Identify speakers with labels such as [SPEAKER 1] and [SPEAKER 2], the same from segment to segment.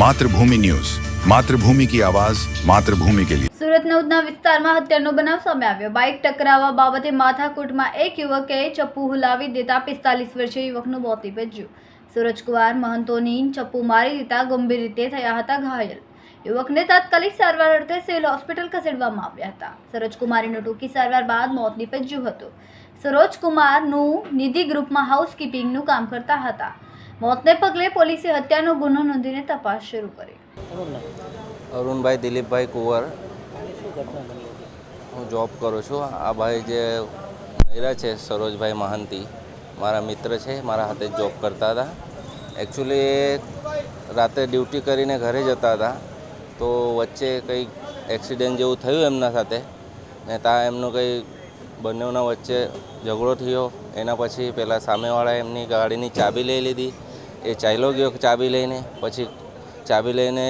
[SPEAKER 1] Mathrubhumi news, Mathrubhumi की आवाज, मातृभूमि के लिए।
[SPEAKER 2] સુરતના ઉધના વિસ્તારમાં હત્યાનો બનાવ સામે આવ્યો। બાઇક ટકરાવવા બાબતે માથાકૂટમાં એક યુવકે ચપ્પુ હુલાવી દેતા 45 વર્ષીય યુવકનું મોત નીપજ્યું। સૂરજકુમાર મહંતોની ચપ્પુ મારી દેતા ગંભીર રીતે થયા હતા ઘાયલ। યુવકને તાત્કાલિક સારવાર અર્થે સિવિલ હોસ્પિટલ ખસેડવામાં આવ્યા હતા। સરોજકુમારીનું ટૂંકી સારવાર બાદ મોત નીપજ્યું હતું। સરોજકુમારનું નિધિ ગ્રુપમાં હાઉસકીપિંગનું કામ કરતા હતા। મોતને પગલે પોલીસે હત્યાનો ગુનો નોંધીને તપાસ શરૂ કરી।
[SPEAKER 3] અરુણભાઈ દિલીપભાઈ કુંવર, હું જોબ કરું છું। આ ભાઈ જે મહિલા છે સરોજભાઈ મહાંતી, મારા મિત્ર છે, મારા હાથે જોબ કરતા હતા। એકચ્યુઅલી એ રાતે ડ્યુટી કરીને ઘરે જતા હતા, તો વચ્ચે કંઈક એક્સિડન્ટ જેવું થયું એમના સાથે ને ત્યાં એમનું કંઈ બંનેના વચ્ચે ઝઘડો થયો। એના પછી પહેલાં સામેવાળા એમની ગાડીની ચાબી લઈ લીધી, એ ચાલ્યો ગયો ચાબી લઈને, પછી ચાબી લઈને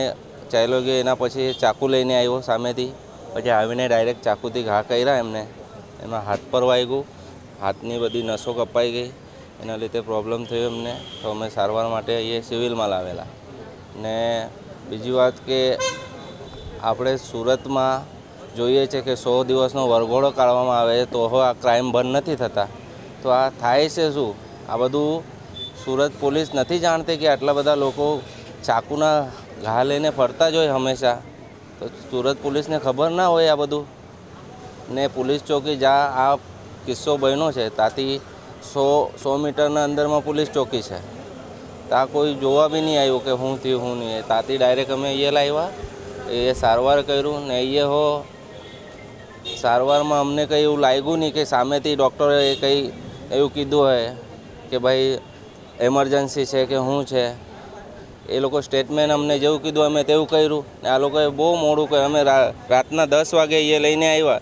[SPEAKER 3] ચાલ્યો ગયો, એના પછી ચાકુ લઈને આવ્યો સામેથી, પછી આવીને ડાયરેક્ટ ચાકુથી ઘા કર્યા એમને, એમાં હાથ પર વાગ્યું, હાથની બધી નસો કપાઈ ગઈ, એના લીધે પ્રોબ્લેમ થયો એમને। તો અમે સારવાર માટે અહીંયા સિવિલમાં લાવેલા। ને બીજી વાત કે આપણે સુરતમાં જોઈએ છે કે 100 દિવસનો વરઘોડો કાઢવામાં આવે તો આ ક્રાઇમ બંધ નથી થતા। તો આ થાય છે શું? આ બધું સુરત પોલીસ નથી જાણતી કે આટલા બધા લોકો ચાકુના ઘા લઈને ફરતા જ હોય હંમેશા। તો સુરત પોલીસને ખબર ના હોય આ બધું। ને પોલીસ ચોકી જ્યાં આ કિસ્સો બન્યો છે ત્યાંથી 100 મીટરના અંદરમાં પોલીસ ચોકી છે, ત્યાં કોઈ જોવા બી નહીં આવ્યું કે હું થયું હું નહીં। ત્યાંથી ડાયરેક્ટ અમે અહીંયા લાવ્યા, એ સારવાર કર્યું ને અહીંયા હો સારવારમાં અમને કંઈ એવું લાગ્યું નહીં કે સામેથી ડૉક્ટરે કંઈ એવું કીધું હોય કે ભાઈ એમરજન્સી છે કે શું છે। એ લોકો સ્ટેટમેન્ટ અમને જેવું કીધું અમે તેવું કર્યું ને આ લોકોએ બહુ મોડું કર્યું। અમે રાતના 10 વાગે એ લઈને આવ્યા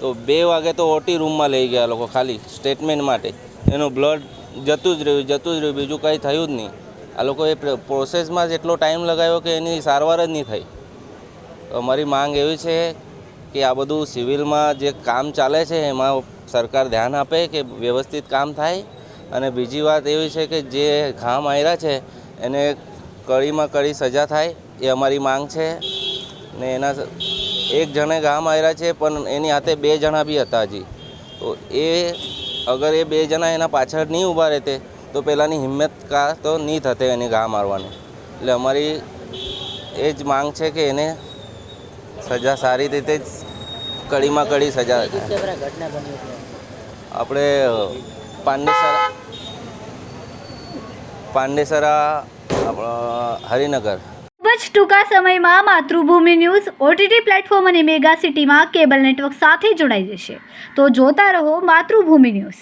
[SPEAKER 3] તો 2 વાગે તો ઓટી રૂમમાં લઈ ગયા લોકો ખાલી સ્ટેટમેન્ટ માટે। એનું બ્લડ જતું જ રહ્યું, બીજું કંઈ થયું જ નહીં। આ લોકોએ પ્રોસેસમાં જ એટલો ટાઈમ લગાવ્યો કે એની સારવાર જ નહીં થઈ। તો અમારી માંગ એવી છે કે આ બધું સિવિલમાં જે કામ ચાલે છે એમાં સરકાર ધ્યાન આપે કે વ્યવસ્થિત કામ થાય। અને બીજી વાત એવી છે કે જે ઘા માર્યા છે એને કડીમાં કડી સજા થાય, એ અમારી માંગ છે। ને એના એક જણે ઘા માર્યા છે પણ એની હાથે 2 જણા બી હતા હજી, તો એ અગર એ 2 જણા એના પાછળ નહીં ઊભા રહેતે તો પહેલાંની હિંમત કા તો નહીં થતે એને ઘા મારવાની। એટલે અમારી એ જ માંગ છે કે એને સજા સારી રીતે જ કડીમાં કડી સજા આપણે પાંડેસરા હરિનગર।
[SPEAKER 2] ખૂબ જ ટૂંકા સમયમાં માતૃભૂમિ ન્યૂઝ OTT પ્લેટફોર્મ અને મેગા સિટીમાં કેબલ નેટવર્ક સાથે જોડાઈ જશે, તો જોતા રહો માતૃભૂમિ ન્યૂઝ।